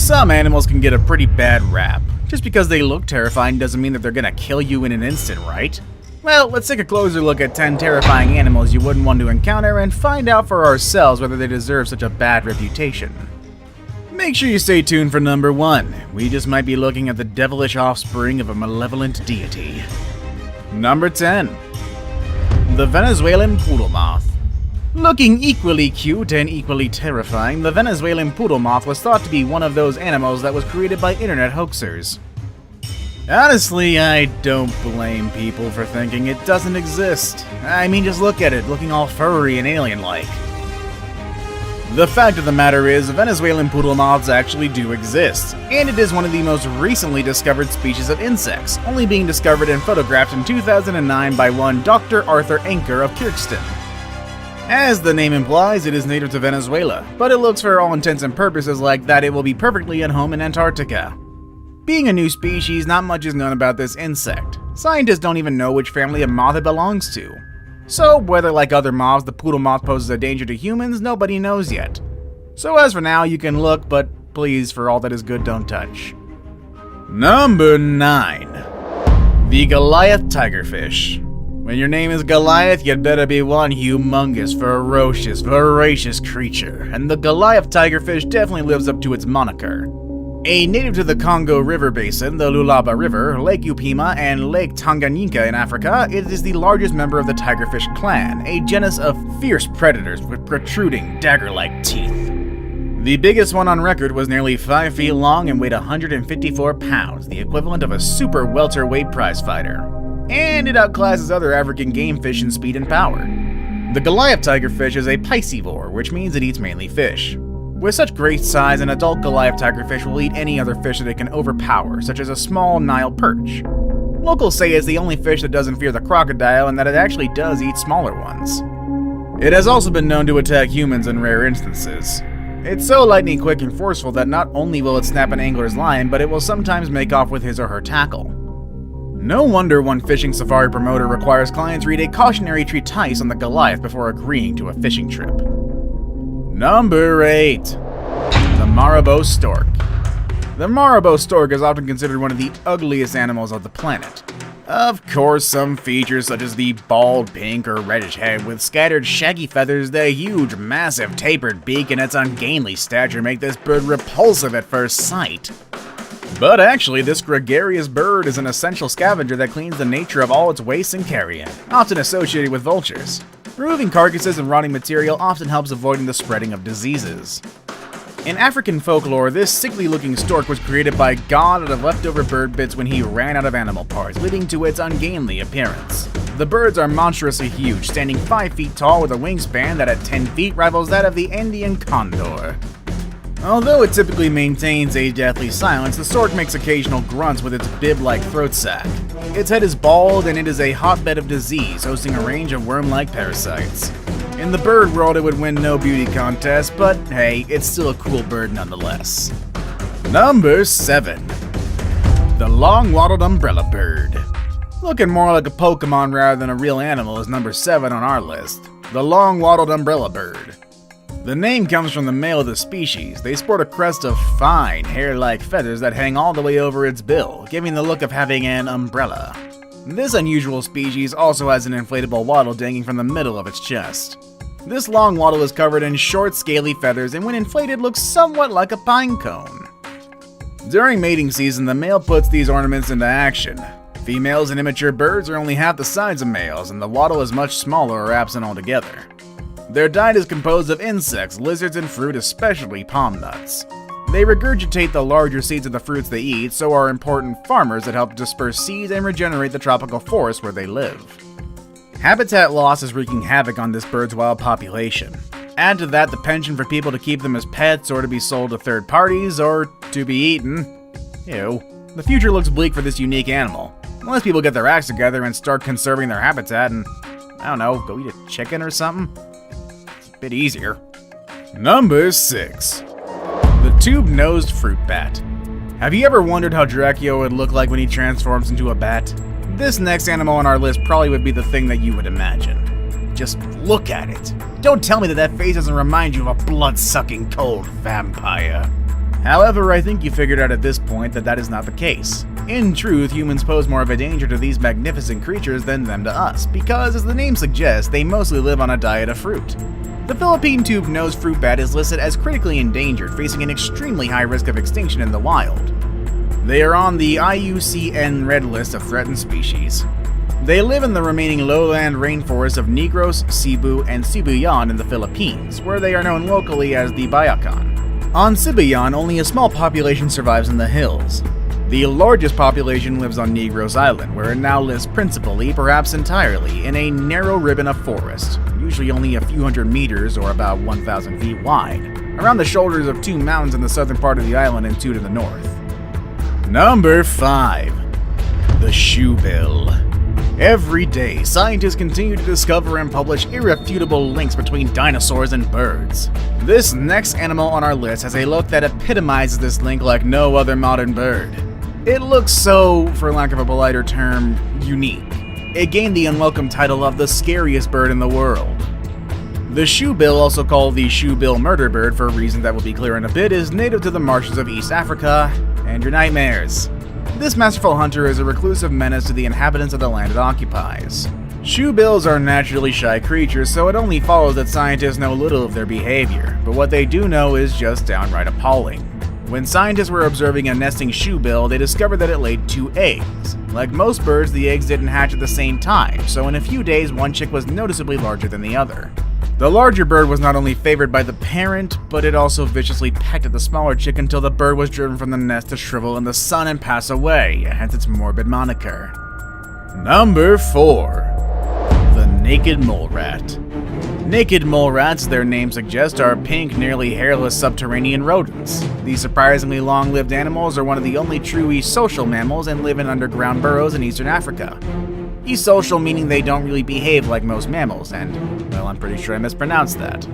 Some animals can get a pretty bad rap. Just because they look terrifying doesn't mean that they're gonna kill you in an instant, right? Well, let's take a closer look at 10 terrifying animals you wouldn't want to encounter and find out for ourselves whether they deserve such a bad reputation. Make sure you stay tuned for number 1. We just might be looking at the devilish offspring of a malevolent deity. Number 10. The Venezuelan poodle moth. Looking equally cute and equally terrifying, the Venezuelan poodle moth was thought to be one of those animals that was created by internet hoaxers. Honestly, I don't blame people for thinking it doesn't exist. I mean, just look at it, looking all furry and alien-like. The fact of the matter is, Venezuelan poodle moths actually do exist, and it is one of the most recently discovered species of insects, only being discovered and photographed in 2009 by one Dr. Arthur Anker of Kirkston. As the name implies, it is native to Venezuela, but it looks for all intents and purposes like that it will be perfectly at home in Antarctica. Being a new species, not much is known about this insect. Scientists don't even know which family of moth it belongs to. So, whether like other moths, the poodle moth poses a danger to humans, nobody knows yet. So as for now, you can look, but please, for all that is good, don't touch. Number 9. The Goliath tigerfish. When your name is Goliath, you'd better be one humongous, ferocious, voracious creature, and the Goliath tigerfish definitely lives up to its moniker. A native to the Congo River Basin, the Lualaba River, Lake Upima, and Lake Tanganyika in Africa, it is the largest member of the tigerfish clan, a genus of fierce predators with protruding, dagger-like teeth. The biggest one on record was nearly 5 feet long and weighed 154 pounds, the equivalent of a super welterweight prizefighter. And it outclasses other African game fish in speed and power. The Goliath tigerfish is a piscivore, which means it eats mainly fish. With such great size, an adult Goliath tigerfish will eat any other fish that it can overpower, such as a small Nile perch. Locals say it's the only fish that doesn't fear the crocodile and that it actually does eat smaller ones. It has also been known to attack humans in rare instances. It's so lightning quick and forceful that not only will it snap an angler's line, but it will sometimes make off with his or her tackle. No wonder one fishing safari promoter requires clients read a cautionary treatise on the Goliath before agreeing to a fishing trip. Number 8. The Marabou stork. The Marabou stork is often considered one of the ugliest animals of the planet. Of course, some features such as the bald pink or reddish head with scattered shaggy feathers, the huge, massive, tapered beak, and its ungainly stature make this bird repulsive at first sight. But actually, this gregarious bird is an essential scavenger that cleans the nature of all its waste and carrion, often associated with vultures. Removing carcasses and rotting material often helps avoiding the spreading of diseases. In African folklore, this sickly-looking stork was created by God out of leftover bird bits when he ran out of animal parts, leading to its ungainly appearance. The birds are monstrously huge, standing 5 feet tall with a wingspan that at 10 feet rivals that of the Indian condor. Although it typically maintains a deathly silence, the stork makes occasional grunts with its bib-like throat sac. Its head is bald and it is a hotbed of disease, hosting a range of worm-like parasites. In the bird world, it would win no beauty contest, but hey, it's still a cool bird nonetheless. Number 7. The long-wattled umbrella bird. Looking more like a Pokemon rather than a real animal is number 7 on our list. The long-wattled umbrella bird. The name comes from the male of the species. They sport a crest of fine, hair-like feathers that hang all the way over its bill, giving the look of having an umbrella. This unusual species also has an inflatable wattle dangling from the middle of its chest. This long wattle is covered in short, scaly feathers and when inflated looks somewhat like a pine cone. During mating season, the male puts these ornaments into action. Females and immature birds are only half the size of males, and the wattle is much smaller or absent altogether. Their diet is composed of insects, lizards, and fruit, especially palm nuts. They regurgitate the larger seeds of the fruits they eat, so are important farmers that help disperse seeds and regenerate the tropical forest where they live. Habitat loss is wreaking havoc on this bird's wild population. Add to that the penchant for people to keep them as pets or to be sold to third parties or to be eaten. Ew. The future looks bleak for this unique animal. Unless people get their acts together and start conserving their habitat and, I don't know, go eat a chicken or something? It's a bit easier. Number 6. The tube-nosed fruit bat. Have you ever wondered how Dracula would look like when he transforms into a bat? This next animal on our list probably would be the thing that you would imagine. Just look at it. Don't tell me that face doesn't remind you of a blood-sucking cold vampire. However, I think you figured out at this point that that is not the case. In truth, humans pose more of a danger to these magnificent creatures than them to us, because as the name suggests, they mostly live on a diet of fruit. The Philippine tube-nosed fruit bat is listed as critically endangered, facing an extremely high risk of extinction in the wild. They are on the IUCN Red List of threatened species. They live in the remaining lowland rainforests of Negros, Cebu, and Sibuyan in the Philippines, where they are known locally as the Bayakan. On Sibuyan, only a small population survives in the hills. The largest population lives on Negros Island, where it now lives principally, perhaps entirely, in a narrow ribbon of forest, usually only a few hundred meters or about 1,000 feet wide, around the shoulders of two mountains in the southern part of the island and two to the north. Number 5. The shoebill. Every day, scientists continue to discover and publish irrefutable links between dinosaurs and birds. This next animal on our list has a look that epitomizes this link like no other modern bird. It looks so, for lack of a politer term, unique. It gained the unwelcome title of the scariest bird in the world. The shoebill, also called the shoebill murder bird for reasons that will be clear in a bit, is native to the marshes of East Africa and your nightmares. This masterful hunter is a reclusive menace to the inhabitants of the land it occupies. Shoebills are naturally shy creatures, so it only follows that scientists know little of their behavior, but what they do know is just downright appalling. When scientists were observing a nesting shoebill, they discovered that it laid 2 eggs. Like most birds, the eggs didn't hatch at the same time, so in a few days one chick was noticeably larger than the other. The larger bird was not only favored by the parent, but it also viciously pecked at the smaller chick until the bird was driven from the nest to shrivel in the sun and pass away, hence its morbid moniker. Number 4. The naked mole rat. Naked mole rats, their name suggests, are pink, nearly hairless subterranean rodents. These surprisingly long-lived animals are one of the only true eusocial mammals and live in underground burrows in eastern Africa. Eusocial meaning they don't really behave like most mammals, and, well, I'm pretty sure I mispronounced that.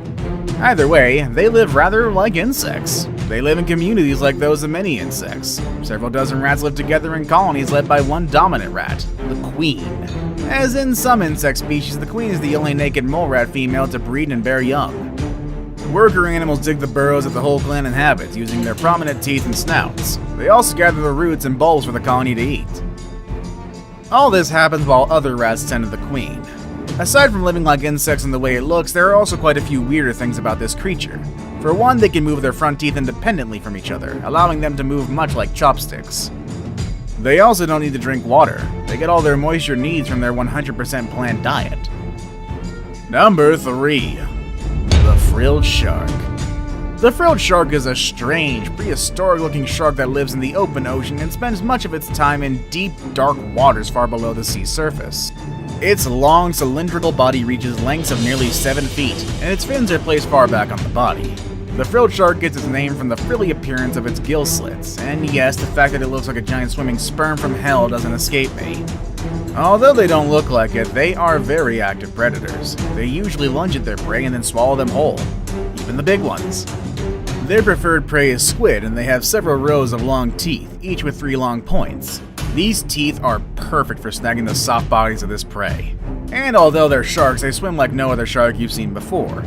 Either way, they live rather like insects. They live in communities like those of many insects. Several dozen rats live together in colonies led by one dominant rat, the queen. As in some insect species, the queen is the only naked mole rat female to breed and bear young. Worker animals dig the burrows that the whole clan inhabits, using their prominent teeth and snouts. They also gather the roots and bulbs for the colony to eat. All this happens while other rats tend to the queen. Aside from living like insects in the way it looks, there are also quite a few weirder things about this creature. For one, they can move their front teeth independently from each other, allowing them to move much like chopsticks. They also don't need to drink water. They get all their moisture needs from their 100% plant diet. Number 3. The frilled shark. The frilled shark is a strange, prehistoric-looking shark that lives in the open ocean and spends much of its time in deep, dark waters far below the sea surface. Its long, cylindrical body reaches lengths of nearly 7 feet, and its fins are placed far back on the body. The frilled shark gets its name from the frilly appearance of its gill slits, and yes, the fact that it looks like a giant swimming sperm from hell doesn't escape me. Although they don't look like it, they are very active predators. They usually lunge at their prey and then swallow them whole, even the big ones. Their preferred prey is squid, and they have several rows of long teeth, each with 3 long points. These teeth are perfect for snagging the soft bodies of this prey. And although they're sharks, they swim like no other shark you've seen before.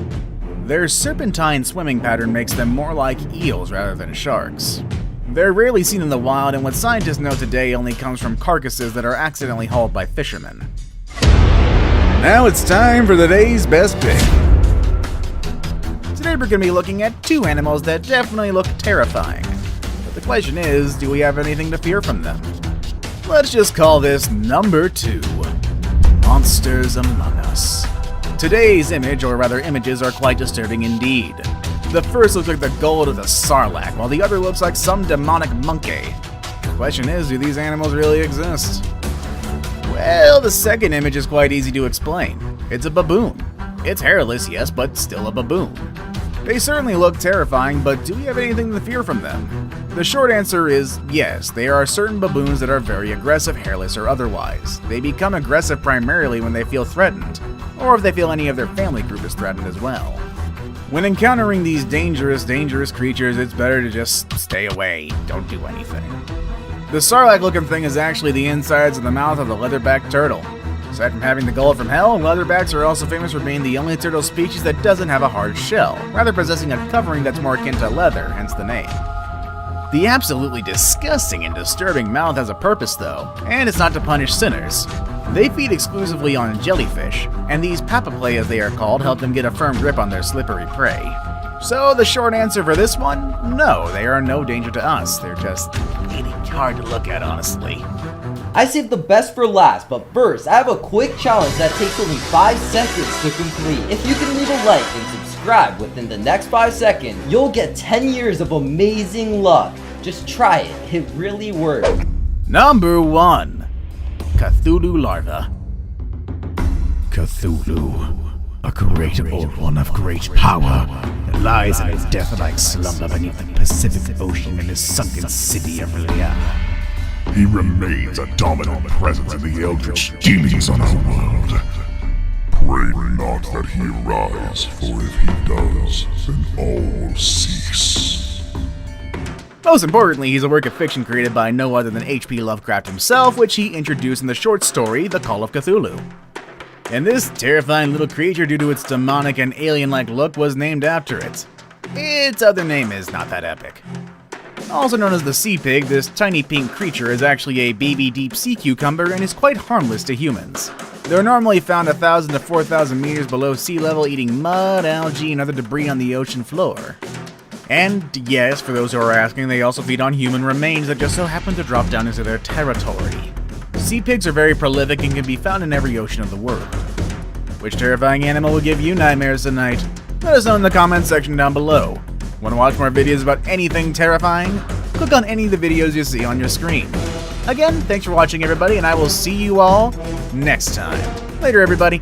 Their serpentine swimming pattern makes them more like eels rather than sharks. They're rarely seen in the wild, and what scientists know today only comes from carcasses that are accidentally hauled by fishermen. Now it's time for the day's best pick. Today we're going to be looking at 2 animals that definitely look terrifying. But the question is, do we have anything to fear from them? Let's just call this number 2. Monsters Among Us. Today's image, or rather images, are quite disturbing indeed. The first looks like the gold of the sarlacc, while the other looks like some demonic monkey. The question is, do these animals really exist? Well, the second image is quite easy to explain. It's a baboon. It's hairless, yes, but still a baboon. They certainly look terrifying, but do we have anything to fear from them? The short answer is yes, there are certain baboons that are very aggressive, hairless or otherwise. They become aggressive primarily when they feel threatened, or if they feel any of their family group is threatened as well. When encountering these dangerous creatures, it's better to just stay away, don't do anything. The sarlacc-looking thing is actually the insides of the mouth of the leatherback turtle. Aside from having the gold from hell, leatherbacks are also famous for being the only turtle species that doesn't have a hard shell, rather possessing a covering that's more akin to leather, hence the name. The absolutely disgusting and disturbing mouth has a purpose though, and it's not to punish sinners. They feed exclusively on jellyfish, and these papaplay as they are called help them get a firm grip on their slippery prey. So the short answer for this one, no, they are no danger to us. They're just really hard to look at, honestly. I saved the best for last, but first, I have a quick challenge that takes only 5 seconds to complete. If you can leave a like and subscribe within the next 5 seconds, you'll get 10 years of amazing luck. Just try it, it really works. Number 1. Cthulhu Larva. Cthulhu, a great old one of great power, that lies in a death-like slumber beneath the Pacific Ocean in his sunken city of Liana. He remains a dominant presence in the eldritch demons on our world. Pray not that he arise, for if he does, then all will cease. Most importantly, he's a work of fiction created by no other than H.P. Lovecraft himself, which he introduced in the short story, The Call of Cthulhu. And this terrifying little creature, due to its demonic and alien-like look, was named after it. Its other name is not that epic. Also known as the sea pig, this tiny pink creature is actually a baby deep sea cucumber and is quite harmless to humans. They're normally found 1,000 to 4,000 meters below sea level, eating mud, algae, and other debris on the ocean floor. And yes, for those who are asking, they also feed on human remains that just so happen to drop down into their territory. Sea pigs are very prolific and can be found in every ocean of the world. Which terrifying animal will give you nightmares tonight? Let us know in the comments section down below. Want to watch more videos about anything terrifying? Click on any of the videos you see on your screen. Again, thanks for watching everybody, and I will see you all next time. Later everybody.